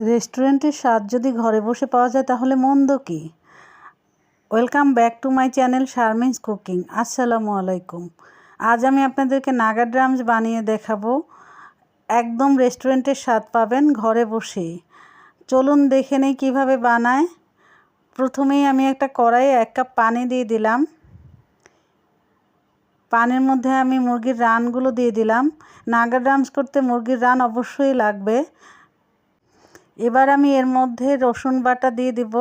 রেস্টুরেন্টের স্বাদ যদি ঘরে বসে পাওয়া যায় তাহলে মন্দ কি। Welcome back to my channel Sharmin's cooking. আসসালামু আলাইকুম। আজ আমি আপনাদেরকে নাগা ড্রামস বানিয়ে দেখাবো। একদম রেস্টুরেন্টের স্বাদ পাবেন ঘরে বসেই। চলুন দেখে নেই কীভাবে বানায়। প্রথমেই আমি একটা কড়াইয়ে 1 কাপ পানি দিয়ে দিলাম। পানির মধ্যে আমি মুরগির রানগুলো দিয়ে দিলাম। নাগা ড্রামস করতে মুরগির রান অবশ্যই লাগবে। এবার আমি এর মধ্যে রসুন বাটা দিয়ে দেব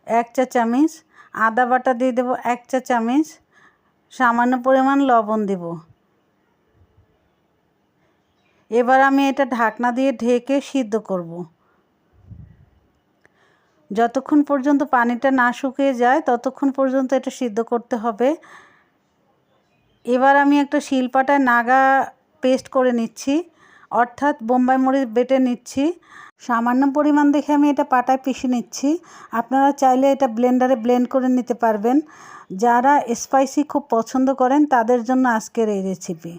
1 চা চামচ, আদা বাটা দিয়ে দেব 1 চা চামচ, সামান্য পরিমাণ লবণ দেব। এবার আমি এটা ঢাকনা দিয়ে ঢেকে সিদ্ধ করব। যতক্ষণ পর্যন্ত পানিটা না শুকিয়ে যায় ততক্ষণ পর্যন্ত এটা সিদ্ধ করতে হবে। এবার আমি একটা শিলপাটায় নাগা পেস্ট করে নিচ্ছি, অর্থাৎ বোম্বাই মরিচ বেটে নিচ্ছি। সামান্য পরিমাণ দেখে আমি এটা পাটায় পিষে নিচ্ছি। আপনারা চাইলে এটা ব্লেন্ডারে ব্লেন্ড করে নিতে পারবেন। যারা স্পাইসি খুব পছন্দ করেন তাদের জন্য আজকের এই রেসিপি।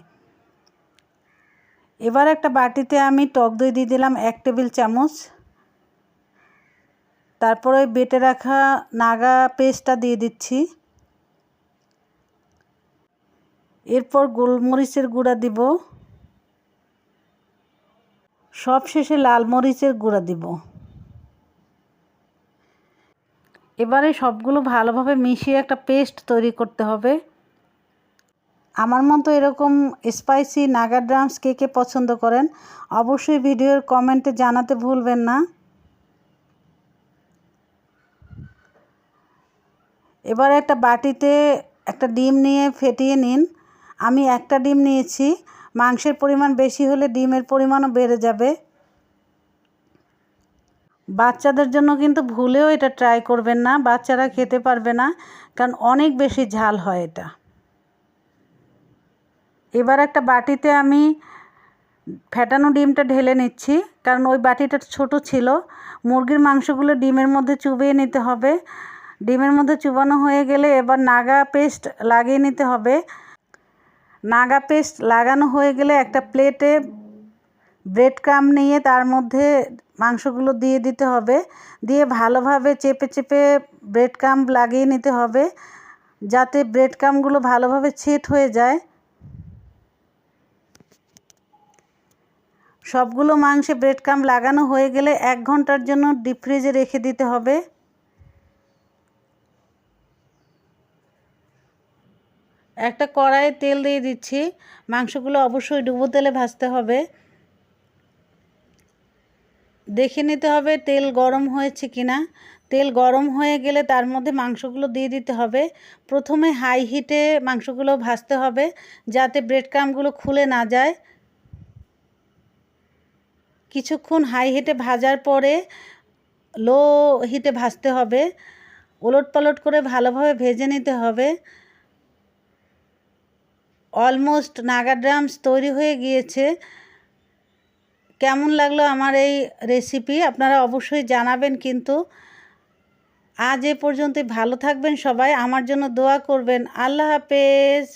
এবার একটা বাটিতে আমি টক দই দিয়ে দিলাম 1 টেবিল চামচ। তারপর ওই বেটে রাখা নাগা পেস্টটা দিয়ে দিচ্ছি। এরপর গোলমরিচের গুঁড়া দিব, সবশেষে লাল মরিচের গুঁড়া দিব। এবারে সবগুলো ভালোভাবে মিশিয়ে একটা পেস্ট তৈরি করতে হবে। আমার মতো এরকম স্পাইসি নাগা ড্রামস কে কে পছন্দ করেন অবশ্যই ভিডিওর কমেন্টে জানাতে ভুলবেন না। এবার একটা বাটিতে একটা ডিম নিয়ে ফেটিয়ে নিন। আমি একটা ডিম নিয়েছি, মাংসের পরিমাণ বেশি হলে ডিমের পরিমাণও বেড়ে যাবে। বাচ্চাদের জন্য কিন্তু ভুলেও এটা ট্রাই করবেন না, বাচ্চারা খেতে পারবে না, কারণ অনেক বেশি ঝাল হয় এটা। এবার একটা বাটিতে আমি ফেটানো ডিমটা ঢেলে নিচ্ছি, কারণ ওই বাটিটা ছোট ছিল। মুরগির মাংসগুলো ডিমের মধ্যে চুবিয়ে নিতে হবে। ডিমের মধ্যে চুবানো হয়ে গেলে এবার নাগা পেস্ট লাগিয়ে নিতে হবে। নাগা পেস্ট লাগানো হয়ে গেলে একটা প্লেটে ব্রেড ক্রাম্ব নিয়ে তার মধ্যে মাংসগুলো দিয়ে দিতে হবে। দিয়ে ভালোভাবে চেপে চেপে ব্রেড ক্রাম্ব লাগিয়ে নিতে হবে, যাতে ব্রেড ক্রাম্বগুলো ভালোভাবে সেট হয়ে যায়। সবগুলো মাংসে ব্রেড ক্রাম্ব লাগানো হয়ে গেলে 1 ঘন্টার জন্য ডিপ ফ্রিজে রেখে দিতে হবে। একটা কড়াইয়ে তেল দিয়ে দিচ্ছি। মাংসগুলো অবশ্যই ডুবো তেলে ভাজতে হবে। দেখে নিতে হবে তেল গরম হয়েছে কিনা। তেল গরম হয়ে গেলে তার মধ্যে মাংসগুলো দিয়ে দিতে হবে। প্রথমে হাই হিটে মাংসগুলো ভাজতে হবে, যাতে ব্রেড ক্রাম্বগুলো খুলে না যায়। কিছুক্ষণ হাই হিটে ভাজার পরে লো হিটে ভাজতে হবে। ওলট পালট করে ভালোভাবে ভেজে নিতে হবে। অলমোস্ট নাগা ড্রামস তৈরি হয়ে গিয়েছে। কেমন লাগলো আমার এই রেসিপি আপনারা অবশ্যই জানাবেন। কিন্তু আজ এ পর্যন্তই। ভালো থাকবেন সবাই, আমার জন্য দোয়া করবেন। আল্লাহ হাফেজ।